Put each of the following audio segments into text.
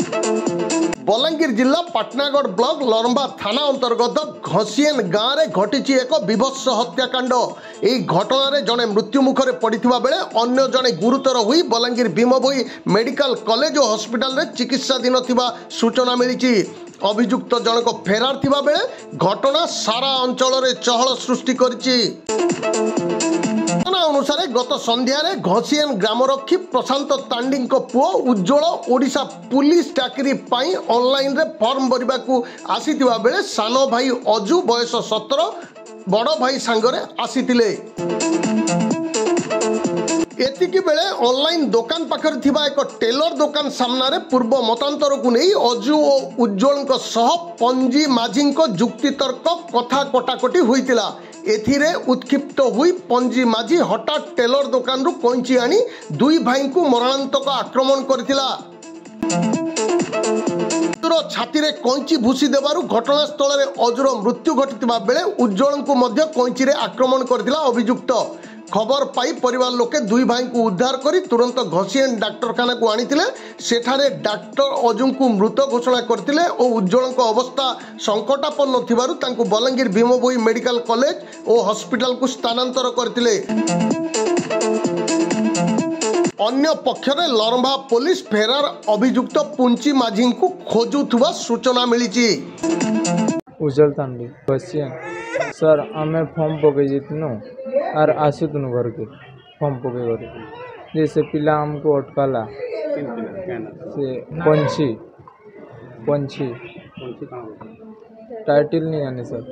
बलांगीर जिला पाटनागढ़ ब्लॉक लरंबा थाना अंतर्गत घसिएन गाँव में घटी एक विभत्स हत्याकांड। यह घटन जड़े मृत्यु मुखरे पड़ा बेले अन्य जड़े गुरुतर हुई बलांगीर भीमभोई मेडिकल कॉलेज और हॉस्पिटल में चिकित्साधीन सूचना मिली। अभियुक्त जनक फेरार थिबा बेले घटना सारा अंचल में चहल सृष्टि करिछि। अनुसार गत संध्यारे घसिएन ग्रामरक्षी प्रशांत तांडी पुओ उज्ज्वल ओडिशा पुलिस चाकरी पाई ऑनलाइन रे फॉर्म भरवा आसीथिबा बेले सान भाई अजु बयस 17 बड़ भाई सांगरे आसीथिले। एतिकी बेले ऑनलाइन दुकान पाखर थिबा एक टेलर दुकान सामने पूर्व मतांतर को नहीं अजु और उज्ज्वल पंजी माझी जुक्तितर्क कथा कटाकटी होइतिला। एथिरे उत्क्षिप्त हुई पंजी माझी हठात टेलर दुकान रु कैंची आनी दुई भाई को मरणांतक आक्रमण करथिला। छाती रे कैंची भूसी देबारु घटनास्थल में अजुर मृत्यु घटिथिबा बेले उज्ज्वल को मध्य कैंची रे आक्रमण करथिला अभियुक्त। खबर पाई परिवार लोके दुई भाई को उद्धार करी तुरंत घसिएन डाक्तरखाना को आनिथिले। सेठारे डाक्टर अजु को मृत घोषणा करथिले और उज्ज्वल को अवस्था संकटापन्न थिबारु तांको बलांगीर भीमभोई मेडिकल कॉलेज और हॉस्पिटल को स्थानांतर करथिले। अन्य पक्षरे लरंभा पुलिस फेरार अभियुक्त पुंची माझी को खोजुथुवा सूचना मिली। उज्जवल तांडी घसिएन सर आमे फॉर्म पके जितनु और आसुतनु घर के फॉर्म पके घर जैसे पिला हमको अटकाला से पंछी पंछी टाइटल नहीं जाने सर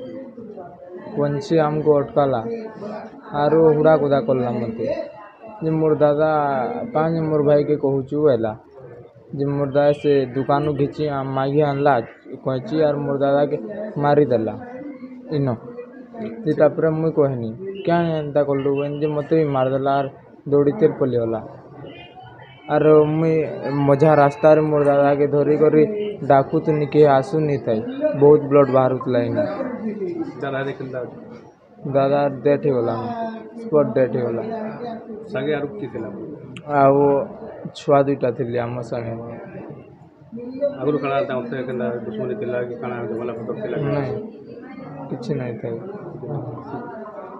पंछी हमको अटकाला और हुड़ा कुदा करला मते जे मोर दादा पांच मोर भाई के कहूचु हैला जे मोर दादा से दुकान घिची मागी आनला कैची और मोर दादा के मारी देला इनो जे तापर मुई कहनी क्या एंता कलु जे मते भी मारदेला और दौड़ी तेल पलिगला और मुई मझा रास्ता रे मोर दादा के धरी करी डाकू तो निके आसू नहीं थाई बहुत ब्लड बाहरुतला इने दादा डेथ होला स्पॉट डेथ होला संगे आरो की थिला आ वो छुआ दुईटा थिले हम संगे आगु कणा ता उते केना दुश्मनी थिला कि कणा जमला फटक थिला नहीं किछ नहीं थाई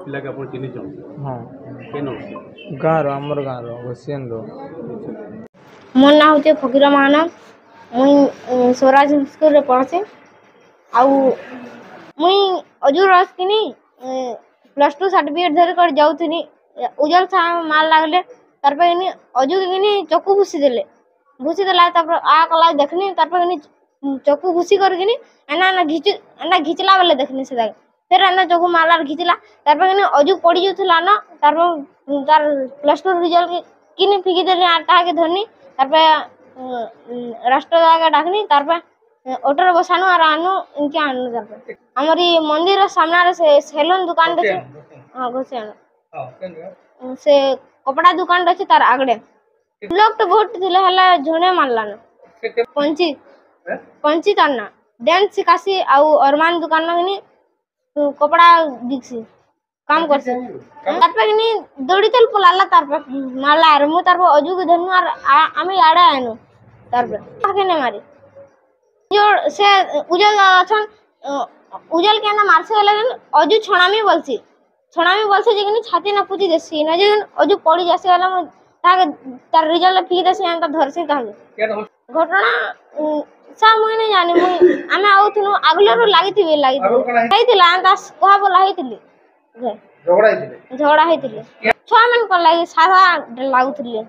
पिला के अपन चिन्हि जाऊ हां केनो गाँव आमर गाँव घसिएन रो मोर ना होते फकीर मानव मुई स्वराज स्कूल रे पढ़से आउ मुई अजूर रस किनी +2 सर्टिफिकेट धर कर जाउथनी उजल सा मार लागले तार पे किनी अजू किनी चक्कू भूसी देला तापर आ कला देखनी तार पे किनी चक्कू भूसी कर किनी एना घिचला बेले देखनी से फिर एना चक्कू मारला घिचला तार पे किनी अजू पड़ी जुथला ना तार +2 रिजल्ट किनी फिकी देली आ ता के धरनी तार पे राष्ट्रदा के डाकनी तार पे ऑटो रे बसानु और आनु इनके आनु तार पे हमारी मंदिर सामने रे से सेलून दुकान दे हां घसिएन से कपड़ा दुकान रही तार आगड़े लोग तो बहुत थिले हला झोने मारला न पंची ताना डांस सिखासी आउ अरमान दुकान में कपड़ा बिकसी काम करसी तार पे नि दौड़ी तेल पलाला तार पे मारला और मु तार पे अजू के धनु और आमी आड़े आनु तार पे आके ने मारी जो से उजल अछन उजल के ना मारसे लगन अजू छणामी बोलसी जे कि छाती ना पूजी देसी ना जे अजू पड़ी जासे वाला म ताके तार रिजल्ट फिक देसी हम धरसी ताके घटना सा मुई नहीं जाने मुई आमे आउथनु आगलो रो लागिथिला अंता कहा बोला हेतिली झगड़ा हेतिले 6 मन को लागि सारा लागुथिले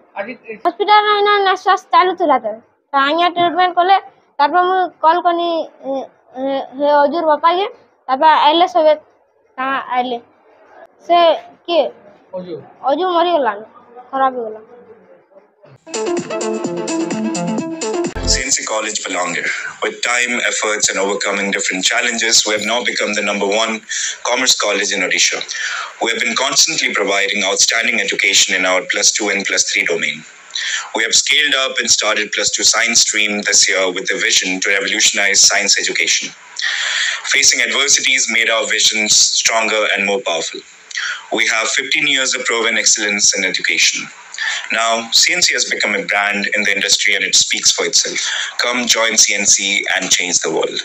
हॉस्पिटल ना नर्स चालू थिला त आया ट्रीटमेंट कोले तापर मु कॉल कनी हे अजूर बापा के तापर आइले सबे ता आइले से के अजू मरी गला खराब हो गला। CNC College Balanger. With time, efforts, and overcoming different challenges, we have now become the #1 commerce college in Odisha. We have been constantly providing outstanding education in our +2 and +3 domain. We have scaled up and started +2 science stream this year with a vision to revolutionize science education. Facing adversities made our visions stronger and more powerful. We have 15 years of proven excellence in education. Now, CNC has become a brand in the industry and it speaks for itself. Come join CNC and change the world.